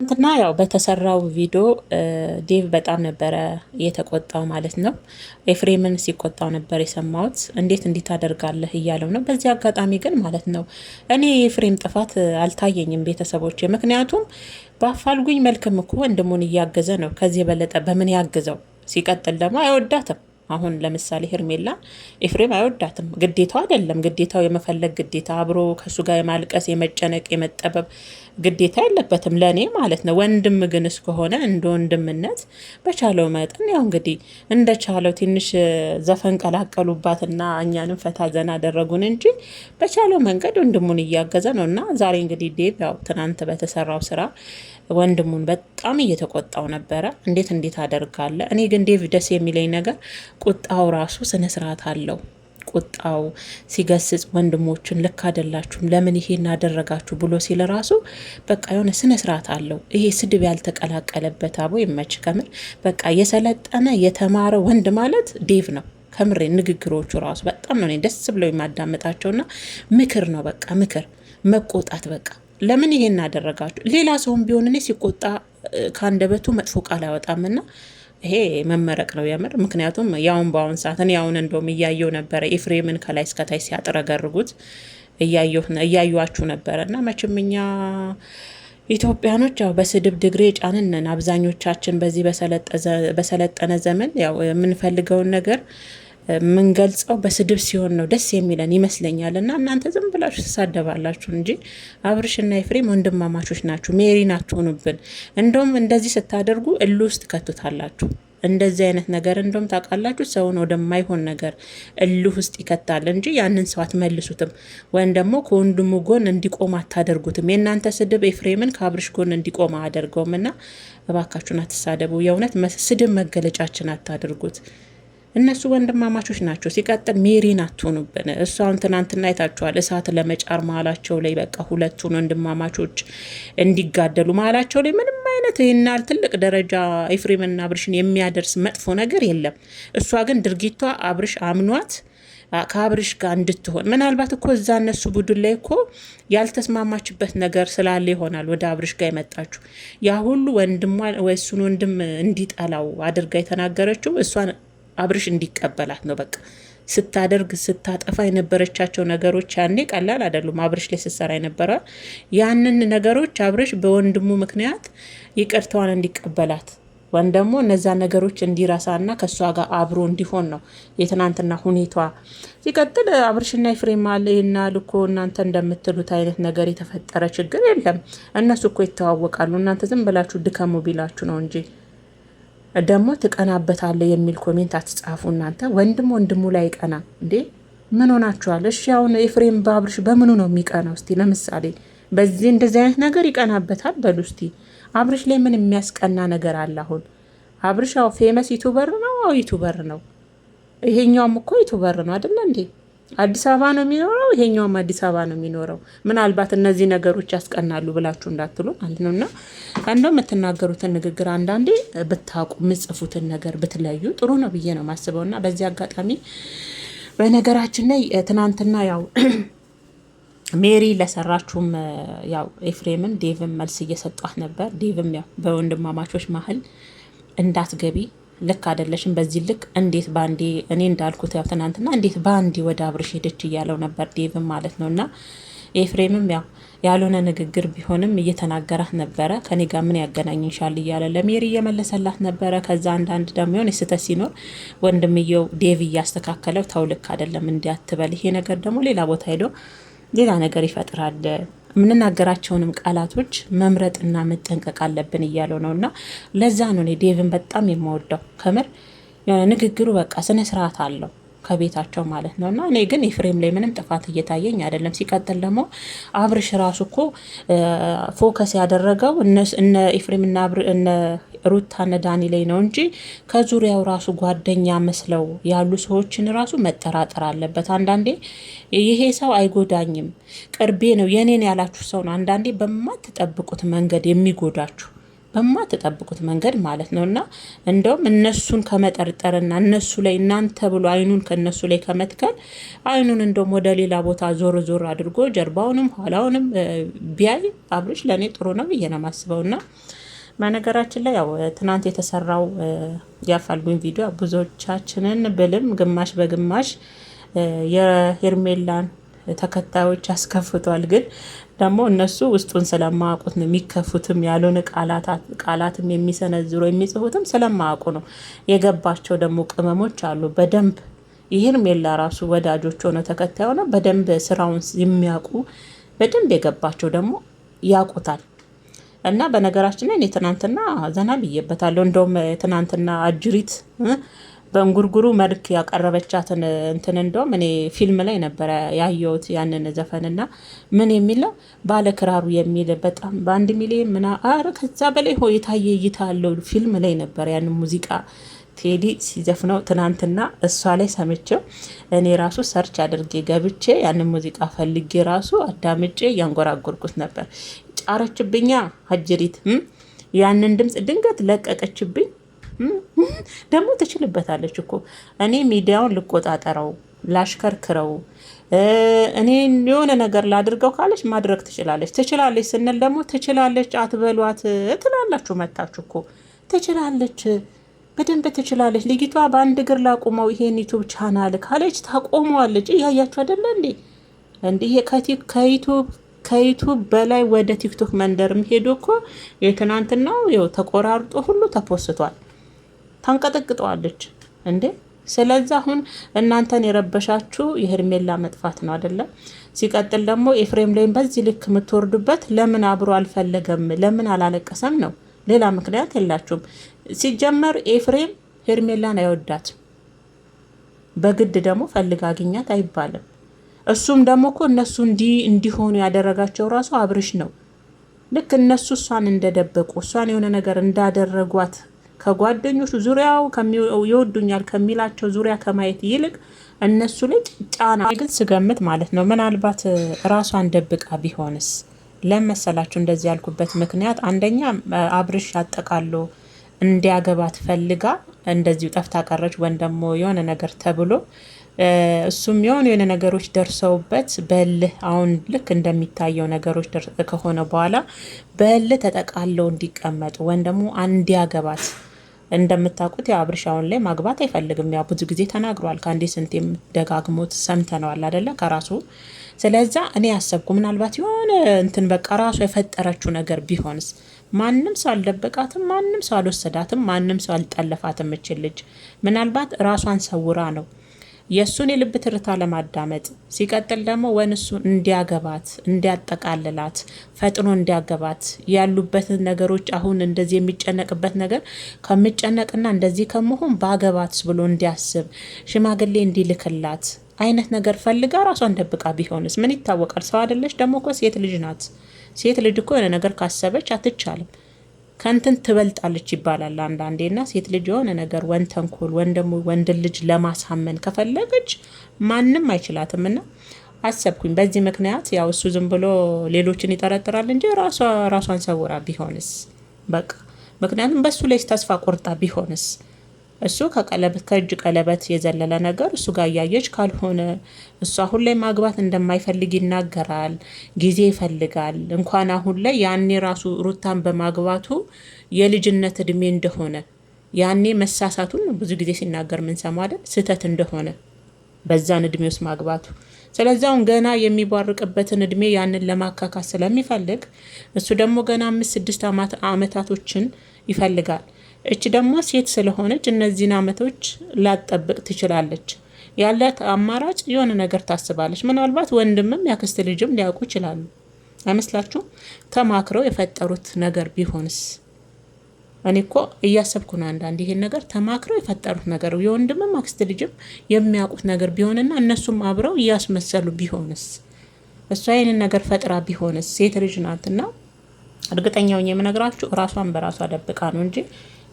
እንትና ያው በተሰራው ቪዲዮ ዴቭ በጣም ነበረ የተቆጣው ማለት ነው። ኤፍሬምን ሲቆጣው ነበር የሰማሁት። እንዴት እንዲህ ታደርጋለህ እያለው ነው። በዚህ አጋጣሚ ግን ማለት ነው እኔ የኤፍሬም ጥፋት አልታየኝም ቤተሰቦች። ምክንያቱም በአፋልጉኝ መልክም እኮ ወንድሙን እያገዘ ነው። ከዚህ የበለጠ በምን ያግዘው? ሲቀጥል ደግሞ አይወዳትም። አሁን ለምሳሌ ሄርሜላ ኤፍሬም አይወዳትም። ግዴታው አይደለም። ግዴታው የመፈለግ ግዴታ አብሮ ከሱ ጋር የማልቀስ የመጨነቅ የመጠበብ ግዴታ የለበትም ለእኔ ማለት ነው። ወንድም ግን እስከሆነ እንደ ወንድምነት በቻለው መጠን ያው እንግዲህ እንደቻለው ትንሽ ዘፈን ቀላቀሉባትና እኛንም ፈታ ዘና አደረጉን እንጂ በቻለው መንገድ ወንድሙን እያገዘ ነው። እና ዛሬ እንግዲህ ዴቭ ያው ትናንት በተሰራው ስራ ወንድሙን በጣም እየተቆጣው ነበረ። እንዴት አደርጋለ? እኔ ግን ዴቭ ደስ የሚለኝ ነገር ቁጣው ራሱ ስነ ስርዓት አለው። ቁጣው ሲገስጽ ወንድሞችን ልክ አይደላችሁም፣ ለምን ይሄን አደረጋችሁ ብሎ ሲል ራሱ በቃ የሆነ ስነ ስርዓት አለው። ይሄ ስድብ ያልተቀላቀለበት አቦ ይመች። ከምር በቃ የሰለጠነ የተማረ ወንድ ማለት ዴቭ ነው። ከምሬ ንግግሮቹ ራሱ በጣም ነው ደስ ብለው የማዳመጣቸውና ምክር ነው በቃ ምክር መቆጣት በቃ ለምን ይሄን አደረጋችሁ? ሌላ ሰውም ቢሆን እኔ ሲቆጣ ከአንደበቱ መጥፎ ቃል አያወጣምና ይሄ መመረቅ ነው የምር። ምክንያቱም ያውን በአሁን ሰዓት እኔ አሁን እንደውም እያየው ነበረ ኤፍሬምን ከላይ እስከታች ሲያጥረገርጉት እያዩዋችሁ ነበረ። እና መቼም እኛ ኢትዮጵያኖች ያው በስድብ ድግሬ ጫንነን አብዛኞቻችን በዚህ በሰለጠነ ዘመን ያው የምንፈልገውን ነገር ምንገልጸው በስድብ ሲሆን ነው ደስ የሚለን ይመስለኛል። እና እናንተ ዝም ብላችሁ ትሳደባላችሁ እንጂ አብርሽና ኤፍሬም ወንድማማቾች ናችሁ። ሜሪን አትሆኑብን። እንደውም እንደዚህ ስታደርጉ እሉ ውስጥ ከቱታላችሁ። እንደዚህ አይነት ነገር እንደውም ታውቃላችሁ ሰውን ወደማይሆን ነገር እልህ ውስጥ ይከታል እንጂ ያንን ሰው አትመልሱትም፣ ወይም ደግሞ ከወንድሙ ጎን እንዲቆም አታደርጉትም። የእናንተ ስድብ ኤፍሬምን ከአብርሽ ጎን እንዲቆም አያደርገውም። እና እባካችሁን አትሳደቡ። የእውነት ስድብ መገለጫችን አታደርጉት። እነሱ ወንድማማቾች ናቸው። ሲቀጥል ሜሪን አትሆኑብን። እሷን ትናንትና አይታችኋል። እሳት ለመጫር መሀላቸው ላይ በቃ ሁለቱን ወንድማማቾች እንዲጋደሉ መሀላቸው ላይ ምንም አይነት ይህናል ትልቅ ደረጃ ኤፍሬምና አብርሽን የሚያደርስ መጥፎ ነገር የለም። እሷ ግን ድርጊቷ አብርሽ አምኗት ከአብርሽ ጋር እንድትሆን ምናልባት እኮ እዛ እነሱ ቡድን ላይ እኮ ያልተስማማችበት ነገር ስላለ ይሆናል ወደ አብርሽ ጋር የመጣችው። ያ ሁሉ ወንድሟ ወይ እሱን ወንድም እንዲጠላው አድርጋ የተናገረችው እሷን አብርሽ እንዲቀበላት ነው። በቃ ስታጠፋ የነበረቻቸው ነገሮች ያኔ ቀላል አይደሉም። አብርሽ ላይ ስትሰራ የነበረ ያንን ነገሮች አብርሽ በወንድሙ ምክንያት ይቅርታዋን እንዲቀበላት ወይም ደግሞ እነዛ ነገሮች እንዲረሳና ከእሷ ጋር አብሮ እንዲሆን ነው የትናንትና ሁኔቷ። ሲቀጥል አብርሽና ኤፍሬም አለና ልኮ እናንተ እንደምትሉት አይነት ነገር የተፈጠረ ችግር የለም። እነሱ እኮ ይተዋወቃሉ። እናንተ ዝም ብላችሁ ድከሙ ቢላችሁ ነው እንጂ ደግሞ ትቀናበታለ የሚል ኮሜንት አትጻፉ እናንተ። ወንድሙ ላይ ቀና እንዴ? ምን ሆናችኋል? እሺ አሁን ኤፍሬም በአብርሽ በምኑ ነው የሚቀናው? እስቲ ለምሳሌ በዚህ እንደዚህ አይነት ነገር ይቀናበታል በሉ እስቲ። አብርሽ ላይ ምን የሚያስቀና ነገር አለ? አሁን አብርሽ ያው ፌመስ ዩቱበር ነው። ዩቱበር ነው። ይሄኛውም እኮ ዩቱበር ነው አይደለ እንዴ? አዲስ አበባ ነው የሚኖረው፣ ይሄኛውም አዲስ አበባ ነው የሚኖረው። ምናልባት እነዚህ ነገሮች ያስቀናሉ ብላችሁ እንዳትሉ ማለት ነውና እንደው የምትናገሩትን ንግግር አንዳንዴ ብታውቁ ምጽፉትን ነገር ብትለዩ ጥሩ ነው ብዬ ነው ማስበውና በዚህ አጋጣሚ በነገራችን ላይ ትናንትና ያው ሜሪ ለሰራችሁም ያው ኤፍሬምን ዴቭም መልስ እየሰጧት ነበር። ዴቭም ያው በወንድማማቾች መሀል እንዳትገቢ ልክ አይደለሽም፣ በዚህ ልክ እንዴት ባንዴ እኔ እንዳልኩት ያው ትናንትና እንዴት ባንዴ ወደ አብርሽ ሄደች እያለው ነበር ዴቭም ማለት ነው። እና ኤፍሬምም ያው ያልሆነ ንግግር ቢሆንም እየተናገራት ነበረ። ከኔ ጋር ምን ያገናኝሻል እያለ ለሜሪ እየመለሰላት ነበረ። ከዛ አንዳንድ ደግሞ የሆነ ስህተት ሲኖር ወንድምየው ዴቭ እያስተካከለው ተው ልክ አይደለም እንዲያትበል፣ ይሄ ነገር ደግሞ ሌላ ቦታ ሄዶ ሌላ ነገር ይፈጥራል፣ የምንናገራቸውንም ቃላቶች መምረጥና መጠንቀቅ አለብን እያለው ነው። እና ለዛ ነው እኔ ዴቭን በጣም የምወደው። ከምር ንግግሩ በቃ ስነ ስርዓት አለው ከቤታቸው ማለት ነው። እና እኔ ግን ኤፍሬም ላይ ምንም ጥፋት እየታየኝ አይደለም። ሲቀጥል ደግሞ አብርሽ ራሱ እኮ ፎከስ ያደረገው እነ ኤፍሬም እነ ሩታ እነ ዳኒ ላይ ነው እንጂ ከዙሪያው ራሱ ጓደኛ መስለው ያሉ ሰዎችን ራሱ መጠራጠር አለበት። አንዳንዴ ይሄ ሰው አይጎዳኝም ቅርቤ ነው የኔን ያላችሁ ሰው ነው አንዳንዴ በማትጠብቁት መንገድ የሚጎዳችሁ በማትጠብቁት መንገድ ማለት ነው። እና እንደውም እነሱን ከመጠርጠርና እነሱ ላይ እናንተ ብሎ አይኑን ከነሱ ላይ ከመትከል አይኑን እንደውም ወደ ሌላ ቦታ ዞር ዞር አድርጎ ጀርባውንም ኋላውንም ቢያይ አብርሽ ለእኔ ጥሩ ነው ብዬ ነው የማስበው። ና በነገራችን ላይ ያው ትናንት የተሰራው ያፋልጉኝ ቪዲዮ ብዙዎቻችንን ብልም ግማሽ በግማሽ የሄርሜላን ተከታዮች አስከፍቷል። ግን ደግሞ እነሱ ውስጡን ስለማያውቁት ነው የሚከፉትም ያልሆነ ቃላትም የሚሰነዝሩ የሚጽፉትም ስለማያውቁ ነው። የገባቸው ደግሞ ቅመሞች አሉ በደንብ የሄርሜላ ራሱ ወዳጆች ሆነ ተከታይ ሆነ በደንብ ስራውን የሚያውቁ በደንብ የገባቸው ደግሞ ያውቁታል። እና በነገራችን ላይ እኔ ትናንትና ዘና ብዬበታለሁ። እንደውም ትናንትና አጅሪት በእንጉርጉሩ መልክ ያቀረበቻትን እንትን እንደውም እኔ ፊልም ላይ ነበረ ያየሁት ያንን ዘፈንና ምን የሚለው ባለክራሩ የሚል በጣም በ1 ሚሊዮን ምና አረ ከዛ በላይ የታየ እይታ አለው ፊልም ላይ ነበር ያንን ሙዚቃ ቴዲ ሲዘፍነው ትናንትና እሷ ላይ ሰምቼው እኔ ራሱ ሰርች አድርጌ ገብቼ ያንን ሙዚቃ ፈልጌ ራሱ አዳምጬ እያንጎራጎርኩት ነበር። ጫረችብኛ አጅሪት ያንን ድምፅ ድንገት ለቀቀችብኝ። ደግሞ ትችልበታለች እኮ እኔ ሚዲያውን ልቆጣጠረው ላሽከርክረው እኔ የሆነ ነገር ላድርገው ካለች ማድረግ ትችላለች ስንል ደግሞ ትችላለች አትበሏት ትላላችሁ መታችሁ እኮ ትችላለች በደንብ ትችላለች ልጅቷ በአንድ እግር ላቁመው ይሄን ዩቱብ ቻናል ካለች ታቆመዋለች። እያያችሁ አይደለ እንዴ ከዩቱብ በላይ ወደ ቲክቶክ መንደርም ሄዶ እኮ የትናንትናው ይኸው ተቆራርጦ ሁሉ ተፖስቷል። ታንቀጠቅጠዋለች እንዴ። ስለዚህ አሁን እናንተን የረበሻችሁ የሄርሜላ መጥፋት ነው አይደለም። ሲቀጥል ደግሞ ኤፍሬም ላይም በዚህ ልክ የምትወርዱበት ለምን አብሮ አልፈለገም ለምን አላለቀሰም ነው። ሌላ ምክንያት የላችሁም። ሲጀመር ኤፍሬም ሄርሜላን አይወዳት በግድ ደግሞ ፈልግ አግኛት አይባልም። እሱም ደግሞ እኮ እነሱ እንዲሆኑ ያደረጋቸው ራሱ አብርሽ ነው። ልክ እነሱ እሷን እንደደበቁ እሷን የሆነ ነገር እንዳደረጓት ከጓደኞቹ ዙሪያው ይወዱኛል ከሚላቸው ዙሪያ ከማየት ይልቅ እነሱ ላይ ጫና ግን ስገምት ማለት ነው ምናልባት ራሷን ደብቃ ቢሆንስ ለመሰላችሁ እንደዚህ ያልኩበት ምክንያት አንደኛ አብርሽ አጠቃሎ እንዲያገባት ፈልጋ እንደዚሁ ጠፍታ ቀረች ወይም ደግሞ የሆነ ነገር ተብሎ እሱም የሆነ ነገሮች ደርሰውበት በልህ አሁን ልክ እንደሚታየው ነገሮች ከሆነ በኋላ በልህ ተጠቃለው እንዲቀመጡ ወይም ደግሞ እንዲያገባት እንደምታውቁት ያው አብርሽ አሁን ላይ ማግባት አይፈልግም። ያው ብዙ ጊዜ ተናግሯል። ከአንዴ ስንቴም ደጋግሞት ሰምተነዋል አይደለ ከራሱ። ስለዛ እኔ ያሰብኩ ምናልባት የሆነ እንትን በቃ ራሱ የፈጠረችው ነገር ቢሆንስ ማንም ሰው አልደበቃትም፣ ማንም ሰው አልወሰዳትም፣ ማንም ሰው አልጠለፋትም። ልጅ ምናልባት ራሷን ሰውራ ነው የእሱን የልብ ትርታ ለማዳመጥ ሲቀጥል ደግሞ ወንሱ እንዲያገባት እንዲያጠቃልላት ፈጥኖ እንዲያገባት ያሉበትን ነገሮች አሁን እንደዚህ የሚጨነቅበት ነገር ከሚጨነቅና እንደዚህ ከመሆን ባገባት ብሎ እንዲያስብ ሽማግሌ እንዲልክላት አይነት ነገር ፈልጋ ራሷን ደብቃ ቢሆንስ ምን ይታወቃል? ሰው አይደለች ደግሞ እኮ ሴት ልጅ ናት። ሴት ልጅ እኮ የሆነ ነገር ካሰበች አትቻልም ከንትን ትበልጣለች ይባላል አንዳንዴና ሴት ልጅ የሆነ ነገር ወን ተንኮል ወንድ ልጅ ለማሳመን ከፈለገች ማንም አይችላትምና አሰብኩኝ። በዚህ ምክንያት ያው እሱ ዝም ብሎ ሌሎችን ይጠረጥራል እንጂ ራሷን ሰውራ ቢሆንስ በቃ ምክንያቱም በሱ ላይ ተስፋ ቆርጣ ቢሆንስ እሱ ከእጅ ቀለበት የዘለለ ነገር እሱ ጋር እያየች ካልሆነ እሱ አሁን ላይ ማግባት እንደማይፈልግ ይናገራል። ጊዜ ይፈልጋል። እንኳን አሁን ላይ ያኔ ራሱ ሩታን በማግባቱ የልጅነት እድሜ እንደሆነ ያኔ መሳሳቱን ብዙ ጊዜ ሲናገር ምን ሰማ አይደል ስህተት እንደሆነ በዛን እድሜ ውስጥ ማግባቱ። ስለዚህ አሁን ገና የሚባርቅበትን እድሜ ያንን ለማካካስ ስለሚፈልግ እሱ ደግሞ ገና 5-6 አመታቶችን ይፈልጋል። እች ደግሞ ሴት ስለሆነች እነዚህን አመቶች ላጠብቅ ትችላለች። ያላት አማራጭ የሆነ ነገር ታስባለች። ምናልባት ወንድምም ያክስት ልጅም ሊያውቁ ይችላሉ አይመስላችሁም? ተማክረው የፈጠሩት ነገር ቢሆንስ? እኔ እኮ እያሰብኩ ነው አንዳንድ ይሄን ነገር ተማክረው የፈጠሩት ነገር የወንድምም አክስት ልጅም የሚያውቁት ነገር ቢሆንና እነሱም አብረው እያስመሰሉ ቢሆንስ? እሷ ይሄንን ነገር ፈጥራ ቢሆንስ? ሴት ልጅ ናትና እርግጠኛው የምነግራችሁ ራሷን በራሷ ደብቃ ነው እንጂ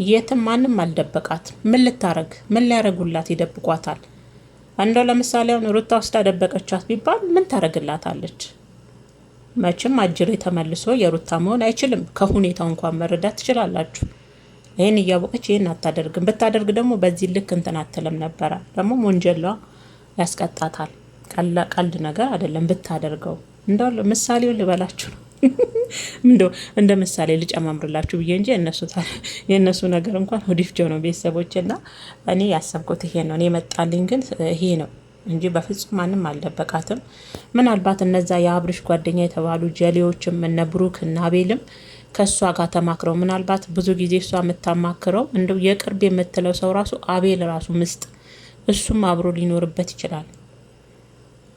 የትም ማንም አልደበቃት። ምን ልታረግ ምን ሊያረጉላት ይደብቋታል? እንደው ለምሳሌ አሁን ሩታ ውስጥ ደበቀቻት ቢባል ምን ታረግላታለች? መቼም አጅሬ ተመልሶ የሩታ መሆን አይችልም። ከሁኔታው እንኳን መረዳት ትችላላችሁ። ይህን እያወቀች ይህን አታደርግም። ብታደርግ ደግሞ በዚህ ልክ እንትን አትልም ነበረ። ደግሞ ወንጀሏ ያስቀጣታል። ቀልድ ነገር አይደለም ብታደርገው። እንደው ምሳሌውን ልበላችሁ ነው እንደው እንደ ምሳሌ ልጨማምርላችሁ ብዬ እንጂ የእነሱ ነገር እንኳን ወዲፍጆ ነው ቤተሰቦች። እና እኔ ያሰብኩት ይሄ ነው። እኔ የመጣልኝ ግን ይሄ ነው እንጂ በፍጹም ማንም አልደበቃትም። ምናልባት እነዛ የአብርሽ ጓደኛ የተባሉ ጀሌዎችም እነ ብሩክ እና አቤልም ከእሷ ጋር ተማክረው ምናልባት ብዙ ጊዜ እሷ የምታማክረው እንደው የቅርብ የምትለው ሰው ራሱ አቤል ራሱ ምስጥ እሱም አብሮ ሊኖርበት ይችላል።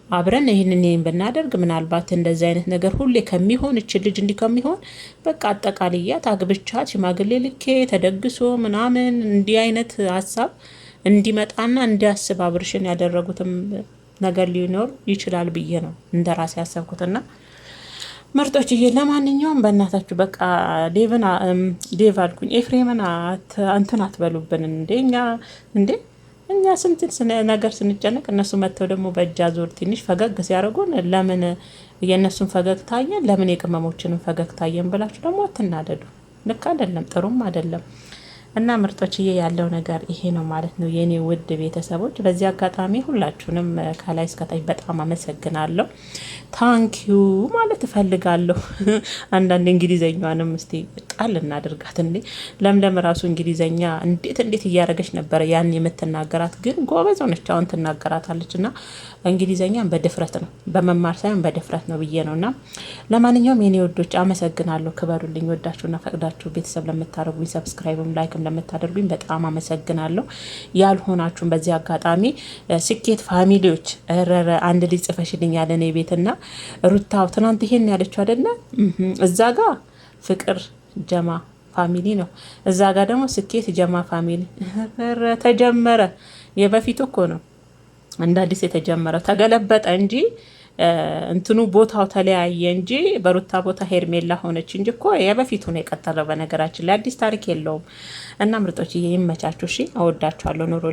አብረን ይህንን ብናደርግ ምናልባት እንደዚህ አይነት ነገር ሁሌ ከሚሆን እች ልጅ እንዲህ ከሚሆን በቃ አጠቃልያት አግብቻት ሽማግሌ ልኬ ተደግሶ ምናምን እንዲህ አይነት ሀሳብ እንዲመጣና እንዲያስብ አብርሽን ያደረጉትም ነገር ሊኖር ይችላል ብዬ ነው እንደ ራሴ ያሰብኩትና ምርጦች ይሄ ለማንኛውም በእናታችሁ በቃ ዴቭ አልኩኝ ኤፍሬምን እንትን አትበሉብን እኛ ስንት ነገር ስንጨነቅ እነሱ መጥተው ደግሞ በእጅ አዙር ትንሽ ፈገግ ሲያደርጉን ለምን የእነሱን ፈገግታ አየን ለምን የቅመሞችንም ፈገግታ አየን ብላችሁ ደግሞ አትናደዱ። ልክ አይደለም፣ ጥሩም አይደለም። እና ምርጦችዬ ያለው ነገር ይሄ ነው ማለት ነው የኔ ውድ ቤተሰቦች። በዚህ አጋጣሚ ሁላችሁንም ከላይ እስከታች በጣም አመሰግናለሁ። ታንኪዩ ማለት እፈልጋለሁ። አንዳንድ እንግሊዘኛዋንም እስቲ ቃል እናድርጋት እንዴ። ለምለም ራሱ እንግሊዘኛ እንዴት እያደረገች ነበረ ያን የምትናገራት፣ ግን ጎበዝ ሆነች። አሁን ትናገራታለች እና እንግሊዘኛን በድፍረት ነው በመማር ሳይሆን በድፍረት ነው ብዬ ነው። እና ለማንኛውም የኔ ወዶች አመሰግናለሁ። ክበሩልኝ። ወዳችሁና ፈቅዳችሁ ቤተሰብ ለምታደርጉኝ ሰብስክራይብም ላይክም ለምታደርጉኝ በጣም አመሰግናለሁ። ያልሆናችሁም በዚህ አጋጣሚ ስኬት ፋሚሊዎች ረረ አንድ ልጅ ጽፈሽልኛል እኔ ቤትና ሩታው ትናንት ይሄን ያለችው አይደለ? እዛ ጋር ፍቅር ጀማ ፋሚሊ ነው፣ እዛ ጋር ደግሞ ስኬት ጀማ ፋሚሊ ተጀመረ። የበፊቱ እኮ ነው እንደ አዲስ የተጀመረው፣ ተገለበጠ እንጂ እንትኑ ቦታው ተለያየ እንጂ በሩታ ቦታ ሄርሜላ ሆነች እንጂ እኮ የበፊቱ ነው የቀጠለው። በነገራችን ላይ አዲስ ታሪክ የለውም። እና ምርጦች ይመቻችሁ። እሺ፣ አወዳችኋለሁ። ኑሮ